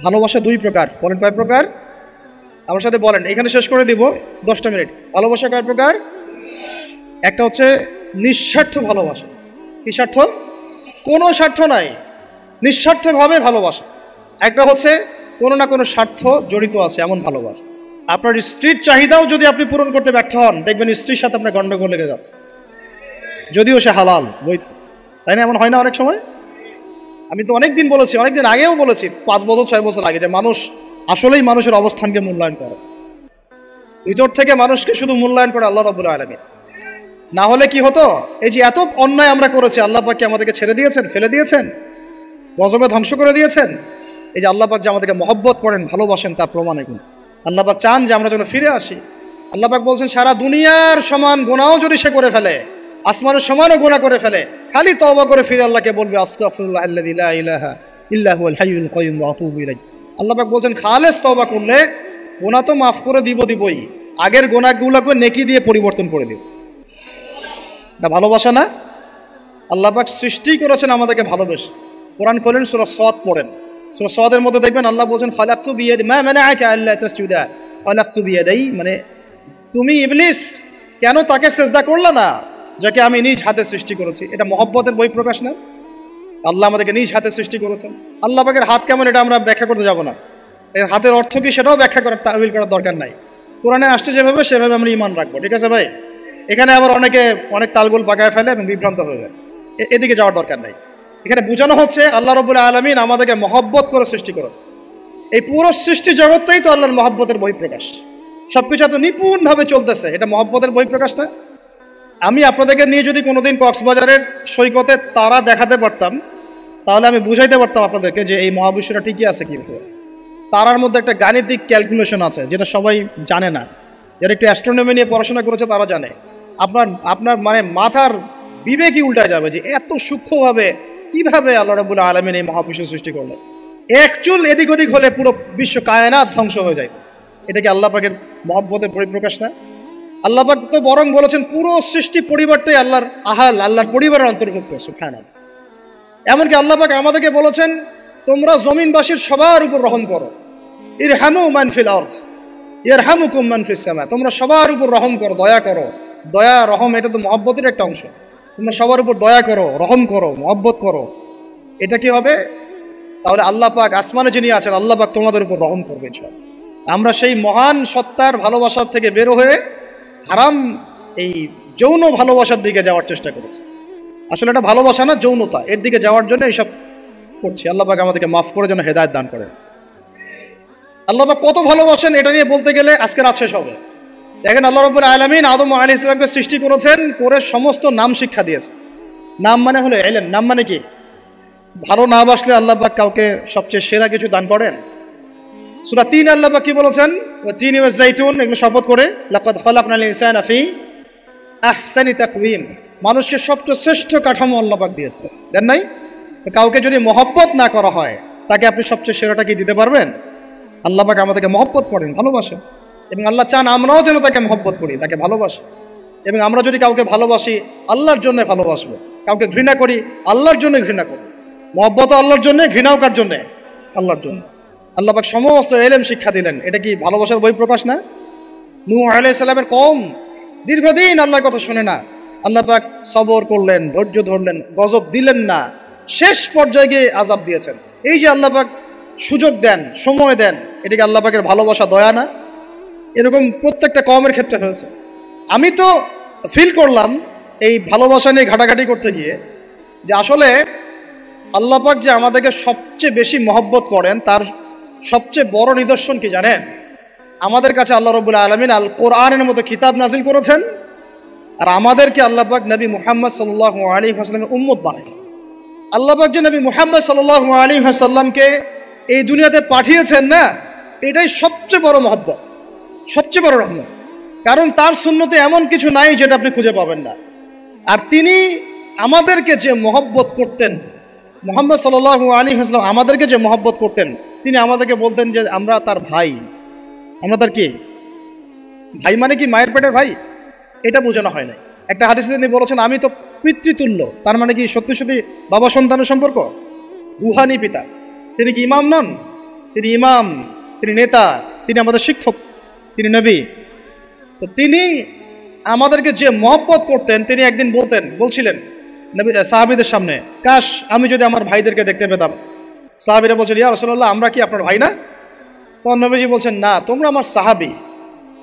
ভালোবাসা দুই প্রকার। বলেন কয় প্রকার? আমার সাথে বলেন, এখানে শেষ করে দিব 10টা মিনিট। ভালোবাসা কয় প্রকার? একটা হচ্ছে নিঃস্বার্থ ভালোবাসা। কি স্বার্থ? কোনো স্বার্থ নাই, নিঃস্বার্থভাবে ভালোবাসা। একটা হচ্ছে কোনো না কোনো স্বার্থ জড়িত আছে এমন ভালোবাসা। আপনার স্ত্রীর চাহিদাও যদি আপনি পূরণ করতে ব্যর্থ হন, দেখবেন স্ত্রীর সাথে আপনার গন্ডগোল লেগে যাচ্ছে, যদিও সে হালাল বৈধ। তাই না? এমন হয় না অনেক সময়? আমি তো অনেক দিন বলেছি, অনেকদিন আগেও বলেছি, 5 বছর 6 বছর আগে, যে মানুষ আসলেই মানুষের অবস্থানকে মূল্যায়ন করে। ভিতর থেকে মানুষকে শুধু মূল্যায়ন করে আল্লাহ রাব্বুল আলামিন। না হলে কি হতো? এই যে এত অন্যায় আমরা করেছি, আল্লাহ পাক কি আমাদেরকে ছেড়ে দিয়েছেন, ফেলে দিয়েছেন, গজবে ধ্বংস করে দিয়েছেন? এই যে আল্লাহ পাক যে আমাদেরকে মহব্বত করেন, ভালোবাসেন, তার প্রমাণ এগুলো। আল্লাহ পাক চান যে আমরা যেন ফিরে আসি। আল্লাহ পাক বলছেন, সারা দুনিয়ার সমান গুনাহও যদি সে করে ফেলে, আসমানের সমানও গুনাহ করে ফেলে, খালি তওবা করে ফিরে আল্লাহকে বলবে, আস্তাগফিরুল্লাহ আল্লাযী লা ইলাহা ইল্লা হুয়াল হাইয়ুল কাইয়্যুম ওয়া আতুবু ইলাইহি। আল্লাহ পাক বলছেন, খালেস তওবা করলে গুনাহ তো মাফ করে দিবই, আগের গুনাহগুলোকে নেকি দিয়ে পরিবর্তন করে দিব। এটা ভালোবাসা না? আল্লাহ পাক সৃষ্টি করেছেন আমাদেরকে ভালোবেসে। কোরআন খোলেন, সূরা সদ পড়েন। সূরা সদের মধ্যে দেখবেন আল্লাহ বলছেন, খালাকতু বিয়াদি মা মানাআকা আল্লা তাসজুদা খালাকতু বিয়াদাই, মানে তুমি ইবলিস কেন তাকে সিজদা করলে না যাকে আমি নিজ হাতে সৃষ্টি করেছি? এটা মহব্বতের বহিঃপ্রকাশ না? আল্লাহ আমাদেরকে নিজ হাতে সৃষ্টি করেছেন। আল্লাহ পাকের হাত কেমন এটা আমরা ব্যাখ্যা করতে যাব না। এর হাতের অর্থ কি সেটাও ব্যাখ্যা করার, তাওয়িল করার দরকার নাই। কোরআনে আসছে যেভাবে সেভাবে আমরা ঈমান রাখবো, ঠিক আছে ভাই? এখানে আবার অনেকে অনেক তালগোল পাকায় ফেলে এবং বিভ্রান্ত হয়ে যায়, এদিকে যাওয়ার দরকার নাই। এখানে বোঝানো হচ্ছে আল্লাহ রাব্বুল আলামিন আমাদেরকে মহব্বত করে সৃষ্টি করেছে। এই পুরো সৃষ্টি জগৎটাই তো আল্লাহর মহব্বতের বহিঃপ্রকাশ। সবকিছু এত নিপুণভাবে চলতেছে, এটা মহব্বতের বহিঃপ্রকাশ না? আমি আপনাদেরকে নিয়ে যদি কোনোদিন কক্সবাজারের সৈকতে তারা দেখাতে পারতাম, তাহলে আমি বুঝাইতে পারতাম আপনাদেরকে যে এই মহাবিশ্বটা ঠিকই আছে। কিন্তু তারার মধ্যে একটা গাণিতিক ক্যালকুলেশন আছে যেটা সবাই জানে না। যারা একটু অ্যাস্ট্রোনমি নিয়ে পড়াশোনা করেছে তারা জানে। আপনার মানে মাথার বিবেকই উল্টায় যাবে যে এত সূক্ষ্মভাবে কিভাবে আল্লাহ রাব্বুল আলামিন এই মহাবিশ্ব সৃষ্টি করলেন। এক চুল এদিক ওদিক হলে পুরো বিশ্ব কায়নাত ধ্বংস হয়ে যায়। এটা কি আল্লাহ পাকের মহব্বতের পরিপ্রকাশ না? আল্লাহ পাক তো বরং বলেছেন পুরো সৃষ্টি পরিবারটাই আল্লাহর আহাল, আল্লাহর পরিবারের অন্তর্ভুক্ত। সুবহানাল্লাহ। এমনকি আল্লাহ পাক আমাদেরকে বলেছেন, তোমরা জমিনবাসীর সবার উপর রহম করো। ইরহামু মান ফিল আরদ ইয়ারহামুকুম মান ফিস সামা। তোমরা সবার উপর রহম করো, দয়া করো। দয়া রহম এটা তো মহব্বতের একটা অংশ। তোমরা সবার উপর দয়া করো, রহম করো, মহব্বত করো। এটা কি হবে? তাহলে আল্লাহ পাক আসমানে যিনি আছেন, আল্লাহ পাক তোমাদের উপর রহম করবে ইনশাআল্লাহ। আমরা সেই মহান সত্তার ভালোবাসার থেকে বের হয়ে হারাম এই যৌন ভালোবাসার দিকে যাওয়ার চেষ্টা করেছি। আসলে এটা ভালোবাসা না, যৌনতা, এর দিকে যাওয়ার জন্য এইসব করছি। আল্লাহ পাক আমাদেরকে মাফ করে যেন হেদায়েত দান করেন। আল্লাহ পাক কত ভালোবাসেন এটা নিয়ে বলতে গেলে আজকে রাত শেষ হবে। দেখেন, আল্লাহ রাব্বুল আলামিন আদম আলাইহিস সালামকে সৃষ্টি করেছেন, করে সমস্ত নাম শিক্ষা দিয়েছে। নাম মানে হলো ইলম। নাম মানে কি? ভালো না বাসলে আল্লাহ পাক কাউকে সবচেয়ে সেরা কিছু দান করেন। সূরা ৩ আল্লাহ পাক কি বলেছেন? ওয়া তিনি ওয়াজ জাইতুন, এগুলো শপথ করে, লাকাদ খালাকনাল ইনসানা ফি আহসানি তাকওয়িম। মানুষকে সবচেয়ে শ্রেষ্ঠ কাঠামো আল্লাহ পাক দিয়েছে, দেন নাই? তো কাউকে যদি মহব্বত না করা হয়, তাকে আপনি সবচেয়ে সেরাটা কি দিতে পারবেন? আল্লাহ পাক আমাদেরকে মহব্বত করেন, ভালোবাসেন, এবং আল্লাহ চান আমরাও যেন তাকে মহব্বত করি, তাকে ভালোবাসি। এবং আমরা যদি কাউকে ভালোবাসি, আল্লাহর জন্য ভালোবাসবো। কাউকে ঘৃণা করি, আল্লাহর জন্য ঘৃণা করি। মহব্বত আল্লাহর জন্য, ঘৃণাও কার জন্য? আল্লাহর জন্য। আল্লাহ পাক সমস্ত ইলম শিক্ষা দিলেন। এটা কি ভালোবাসার বহিঃপ্রকাশ না? নূহ আলাইহিস সালামের কওম দীর্ঘদিন আল্লাহর কথা শুনে না, আল্লাহ পাক সবর করলেন, ধৈর্য ধরলেন, গজব দিলেন না, শেষ পর্যায়ে গিয়ে আযাব দিয়েছেন। এই যে আল্লাহ পাক সুযোগ দেন, সময় দেন, এটা কি আল্লাহ পাকের ভালোবাসা, দয়া না? এরকম প্রত্যেকটা কওমের ক্ষেত্রে হয়েছে। আমি তো ফিল করলাম এই ভালোবাসা নিয়ে ঘাটাঘাটি করতে গিয়ে যে আসলে আল্লাহ পাক যে আমাদেরকে সবচেয়ে বেশি মহব্বত করেন, তার সবচেয়ে বড় নিদর্শন কি জানেন? আমাদের কাছে আল্লাহ রাব্বুল আলামিন আল কোরআনের মতো কিতাব নাজিল করেছেন, আর আমাদেরকে আল্লাহ পাক নবী মুহাম্মদ সাল্লাল্লাহু আলাইহি ওয়াসাল্লামের উম্মত বানাইছেন। আল্লাহ পাক যে নবী মুহাম্মদ সাল্লাল্লাহু আলাইহি ওয়াসাল্লামকে এই দুনিয়াতে পাঠিয়েছেন না, এটাই সবচেয়ে বড় মহব্বত, সবচেয়ে বড় রহমত। কারণ তার সুন্নতে এমন কিছু নাই যেটা আপনি খুঁজে পাবেন না। আর তিনি আমাদেরকে যে মহব্বত করতেন, মুহাম্মদ সাল্লাল্লাহু আলাইহি ওয়াসাল্লাম আমাদেরকে যে মহব্বত করতেন, তিনি আমাদেরকে বলতেন যে আমরা তার ভাই। আমরা তার কি ভাই? মানে কি মায়ের পেটের ভাই? এটা বোঝানো হয় না। একটা হাদিসে তিনি বলেছেন আমি তো পিতৃতুল্য। তার মানে কি সত্যি সত্যি বাবা সন্তানের সম্পর্ক? রুহানি পিতা। তিনি কি ইমাম নন? তিনি ইমাম, তিনি নেতা, তিনি আমাদের শিক্ষক, তিনি নবী। তো তিনি আমাদেরকে যে মহব্বত করতেন, তিনি একদিন বলছিলেন নবী সাহাবীদের সামনে, কাশ আমি যদি আমার ভাইদেরকে দেখতে পেতাম। সাহাবীরা বলছেন, ইয়া রাসূলুল্লাহ, আমরা কি আপনার ভাই না? তখন নবীজি বলছেন, না, তোমরা আমার সাহাবী,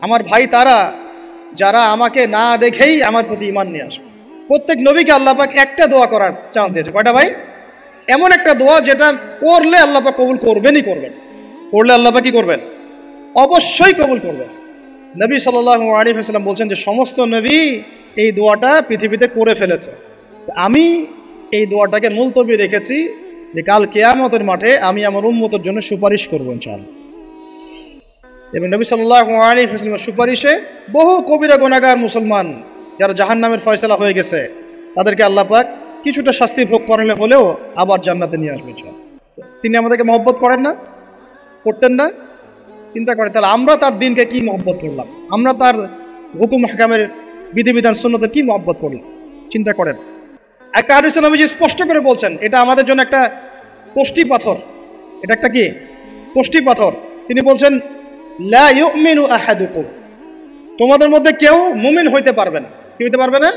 আমার ভাই তারা যারা আমাকে না দেখেই আমার প্রতি ঈমান নিয়ে আসবে। প্রত্যেক নবীকে আল্লাহ পাক একটা দোয়া করার চান্স দিয়েছে। কয়টা ভাই? এমন একটা দোয়া যেটা করলে আল্লাহ পাক কবুল করবেনই করবেন। করলে আল্লাহ পাক কি করবেন? অবশ্যই কবুল করবেন। নবী সাল্লাল্লাহু আলাইহি ওয়াসাল্লাম বলছেন যে সমস্ত নবী এই দোয়াটা পৃথিবীতে করে ফেলেছে, আমি এই দোয়াটাকে মুলতবি রেখেছি যে কাল কিয়ামতের মাঠে আমি আমার উম্মতের জন্য সুপারিশ করবো ইনশাআল্লাহ। এবং নবী সাল্লাল্লাহু আলাইহি ওয়াসাল্লামের সুপারিশে বহু কবিরা গুনাহগার মুসলমান যারা জাহান্নামের ফয়সালা হয়ে গেছে তাদেরকে আল্লাহ পাক কিছুটা শাস্তি ভোগ করালে হলেও আবার জান্নাতে নিয়ে আসবে ইনশাআল্লাহ। তিনি আমাদেরকে মহব্বত করেন না? করতেন না? চিন্তা করেন তাহলে আমরা তার দিনকে কি মহব্বত করলাম, আমরা তার হুকুম হাকামের বিধিবিধান সুন্নতের কি মহব্বত করলাম, চিন্তা করেন। একটা হাদিসে নবীজি স্পষ্ট করে বলছেন এটা আমাদের জন্য একটা কষ্টি পাথর। এটা একটা কি কষ্টি পাথর। তিনি বলছেন, লা ইউমিনু আহাদুকুম, তোমাদের মধ্যে কেউ মুমিন হইতে পারবে না। কি হইতে পারবে না?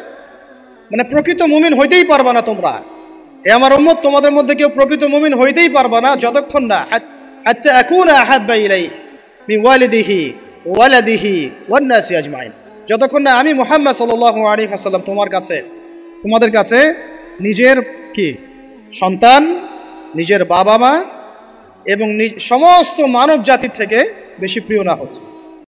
মানে প্রকৃত মুমিন হইতেই পারবে না তোমরা। এ আমার উম্মত, তোমাদের মধ্যে কেউ প্রকৃত মুমিন হইতেই পারবে না যতক্ষণ না হাত্তা আকুনা আহাব্বা ইলাইহি মিন ওয়ালিদিহি ওয়ালাদিহি ওয়ান নাসি আজমাইন, যতক্ষণ না আমি মুহাম্মদ সাল্লাল্লাহু আলাইহি ওয়াসাল্লাম তোমাদের কাছে নিজের কি সন্তান, নিজের বাবা মা এবং সমস্ত মানব জাতির থেকে বেশি প্রিয় না হচ্ছে।